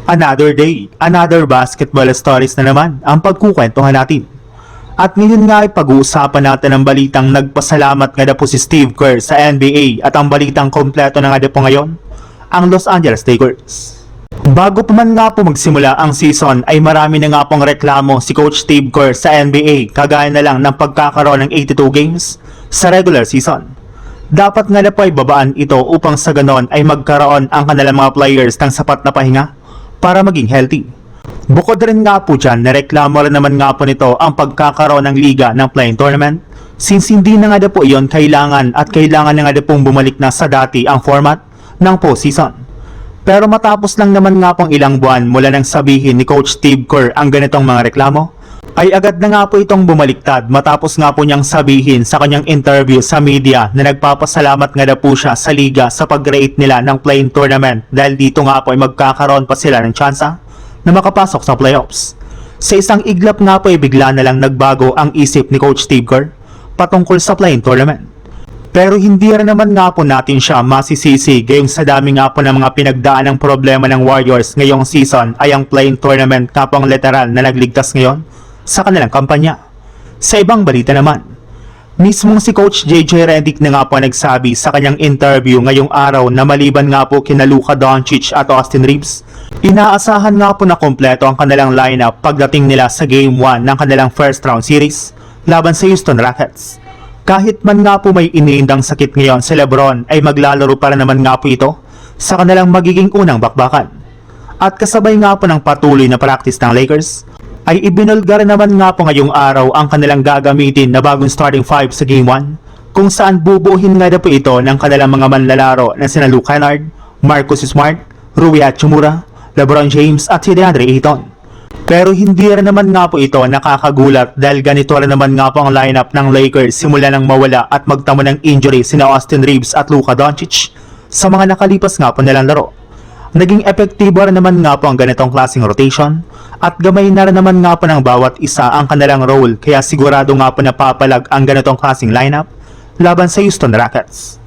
Another day, another basketball stories na naman ang pagkukwentuhan natin. At ngayon nga ay pag-uusapan natin ang balitang nagpasalamat nga na po si Steve Kerr sa NBA at ang balitang kompleto na nga na po ngayon, ang Los Angeles Lakers. Bago pa man nga po magsimula ang season ay marami na nga pong reklamo si Coach Steve Kerr sa NBA kagaya na lang ng pagkakaroon ng 82 games sa regular season. Dapat nga na po ay babaan ito upang sa ganon ay magkaroon ang kanilang mga players ng sapat na pahinga para maging healthy. Bukod rin nga po dyan, nareklamo rin naman nga po nito ang pagkakaroon ng liga ng play-in tournament since hindi na nga na po iyon kailangan na nga na pong bumalik na sa dati ang format ng postseason. Pero matapos lang naman nga pong ilang buwan mula nang sabihin ni Coach Steve Kerr ang ganitong mga reklamo, ay agad na nga po itong bumaliktad matapos nga po niyang sabihin sa kanyang interview sa media na nagpapasalamat nga na po siya sa liga sa pag-create nila ng play-in tournament dahil dito nga po ay magkakaroon pa sila ng tsansa na makapasok sa playoffs. Sa isang iglap nga po ay bigla na lang nagbago ang isip ni Coach Steve Kerr patungkol sa play-in tournament. Pero hindi rin naman nga po natin siya masisisi gayong sa dami nga po ng mga pinagdaan ng problema ng Warriors ngayong season ay ang play-in tournament nga po ang literal na nagligtas ngayon sa kanilang kampanya. Sa ibang balita naman, mismong si Coach JJ Redick na nga po nagsabi sa kanyang interview ngayong araw na maliban nga po kina Luka Doncic at Austin Reeves, inaasahan nga po na kompleto ang kanilang lineup pagdating nila sa Game 1 ng kanilang first round series laban sa Houston Rockets. Kahit man nga po may iniindang sakit ngayon si Lebron ay maglalaro para naman nga po ito sa kanilang magiging unang bakbakan. At kasabay nga po ng patuloy na practice ng Lakers, ay ibinulgar naman nga po ngayong araw ang kanilang gagamitin na bagong starting five sa Game 1 kung saan bubuhin nga na po ito ng kanilang mga manlalaro na sina Luke Kennard, Marcus Smart, Rui Hachimura, LeBron James at si DeAndre Ayton. Pero hindi rin naman nga po ito nakakagulat dahil ganito rin naman nga po ang lineup ng Lakers simula nang mawala at magtamo ng injury sina Austin Reeves at Luka Doncic sa mga nakalipas nga po nilang laro. Naging epektibo rin naman nga po ang ganitong klaseng rotation at gamay na rin naman nga po ng bawat isa ang kanilang role kaya sigurado nga po napapalag ang ganitong klaseng lineup laban sa Houston Rockets.